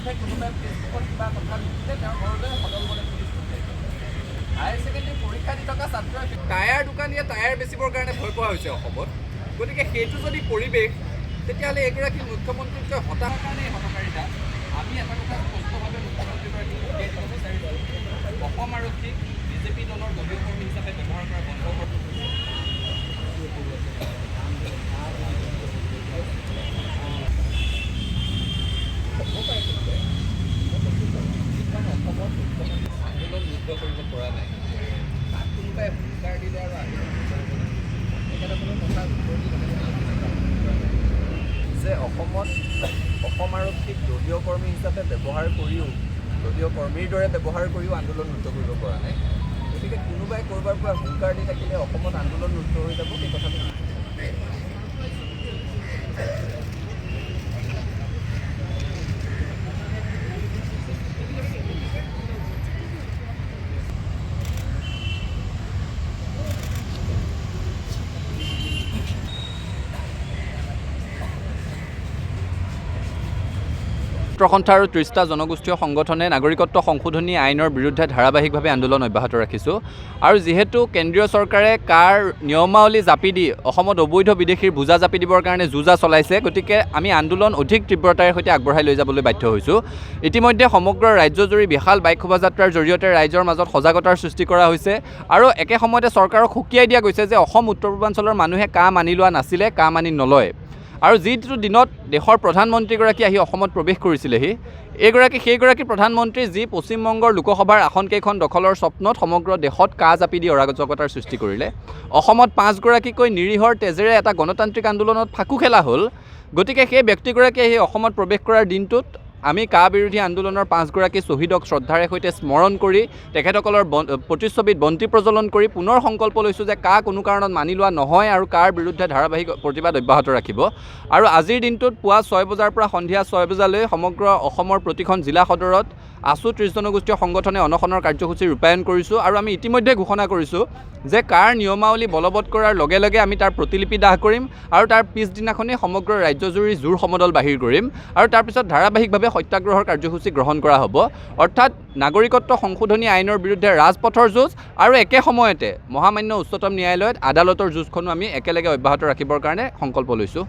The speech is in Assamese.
বিৰুদ্ধে কোনোবাই ফেচবুকত কিবা কথা লিখিলে তেওঁৰ ঘৰলৈ সদল বলে পুলিচ পঠিয়াইছে। হায়াৰ ছেকেণ্ডেৰী পৰীক্ষা দি থকা ছাত্ৰই টায়াৰ দোকানীয়ে টায়াৰ বেচিবৰ কাৰণে ভয় পোৱা হৈছে অসমত। গতিকে সেইটো যদি পৰিৱেশ, তেতিয়াহ'লে এগৰাকী মুখ্যমন্ত্ৰীতকৈ হতাশাৰ কাৰণে হতকাৰিতা। আমি এটা কথা স্পষ্টভাৱে মুখ্যমন্ত্ৰীগৰাকীক বুজাই দিব বিচাৰিছোঁ, অসম আৰক্ষীক বিজেপি দলৰ দলীয় কৰ্মী হিচাপে ব্যৱহাৰ কৰা বন্ধ কৰক। আন্দোলন যুদ্ধ কৰিব পৰা নাই, তাত কোনোবাই হুংকাৰ দিলে আৰু আন্দোলন তেখেতসকলৰ কথা যে অসম আৰক্ষীক দলীয় কৰ্মী হিচাপে ব্যৱহাৰ কৰিও, দলীয় কৰ্মীৰ দৰে ব্যৱহাৰ কৰিও আন্দোলন ৰুদ্ধ কৰিব পৰা নাই। গতিকে কোনোবাই ক'ৰবাৰ পৰা হুংকাৰ দি থাকিলে অসমত আন্দোলন ৰুদ্ধ হৈ যাব, সেই কথাটো সন্থা আৰু 30টা জনগোষ্ঠীয় সংগঠনে নাগৰিকত্ব সংশোধনী আইনৰ বিৰুদ্ধে ধাৰাবাহিকভাৱে আন্দোলন অব্যাহত ৰাখিছোঁ। আৰু যিহেতু কেন্দ্ৰীয় চৰকাৰে কাৰ নিয়মাৱলী জাপি দি অসমত অবৈধ বিদেশীৰ বোজা জাপি দিবৰ কাৰণে যুঁজা চলাইছে, গতিকে আমি আন্দোলন অধিক তীব্ৰতাৰ সৈতে আগবঢ়াই লৈ যাবলৈ বাধ্য হৈছোঁ। ইতিমধ্যে সমগ্ৰ ৰাজ্যজুৰি বিশাল বাইক শোভাযাত্ৰাৰ জৰিয়তে ৰাইজৰ মাজত সজাগতাৰ সৃষ্টি কৰা হৈছে আৰু একে সময়তে চৰকাৰক সকীয়াই দিয়া গৈছে যে অসম উত্তৰ পূৰ্বাঞ্চলৰ মানুহে কা মানি লোৱা নাছিলে, কা মানি নলয়। আৰু যিটো দিনত দেশৰ প্ৰধানমন্ত্ৰীগৰাকী আহি অসমত প্ৰৱেশ কৰিছিলেহি, সেইগৰাকী প্ৰধানমন্ত্ৰী যি পশ্চিমবংগৰ লোকসভাৰ আসনকেইখন দখলৰ স্বপ্নত সমগ্ৰ দেশত কা জাপি দি অৰাজকতাৰ সৃষ্টি কৰিলে। অসমত 5গৰাকীকৈ নিৰীহৰ তেজেৰে এটা গণতান্ত্ৰিক আন্দোলনত ফাকু খেলা হ'ল। গতিকে সেই ব্যক্তিগৰাকীয়ে আহি অসমত প্ৰৱেশ কৰাৰ দিনটোত আমি কা বিৰোধী আন্দোলনৰ 5গৰাকী শ্বহীদক শ্ৰদ্ধাৰে সৈতে স্মৰণ কৰি তেখেতসকলৰ প্ৰতিচ্ছবিত বন্তি প্ৰজ্বলন কৰি পুনৰ সংকল্প লৈছোঁ যে কা কোনো কাৰণত মানি লোৱা নহয় আৰু কাৰ বিৰুদ্ধে ধাৰাবাহিক প্ৰতিবাদ অব্যাহত ৰাখিব। আৰু আজিৰ দিনটোত পুৱা 6 বজাৰ পৰা সন্ধিয়া 6 বজালৈ সমগ্ৰ অসমৰ প্ৰতিখন জিলা সদৰত আছু 30 জনগোষ্ঠীয় সংগঠনে অনশনৰ কাৰ্যসূচী ৰূপায়ণ কৰিছোঁ। আৰু আমি ইতিমধ্যে ঘোষণা কৰিছোঁ যে কাৰ নিয়মাৱলী বলবৎ কৰাৰ লগে লগে আমি তাৰ প্ৰতিলিপি দাহ কৰিম আৰু তাৰ পিছদিনাখনেই সমগ্ৰ ৰাজ্যজুৰি জোৰ সমদল বাহিৰ কৰিম আৰু তাৰপিছত ধাৰাবাহিকভাৱে সত্যাগ্ৰহৰ কাৰ্যসূচী গ্ৰহণ কৰা হ'ব। অৰ্থাৎ নাগৰিকত্ব সংশোধনী আইনৰ বিৰুদ্ধে ৰাজপথৰ যুঁজ আৰু একে সময়তে মহামান্য উচ্চতম ন্যায়ালয়ত আদালতৰ যুঁজখনো আমি একেলগে অব্যাহত ৰাখিবৰ কাৰণে সংকল্প লৈছোঁ।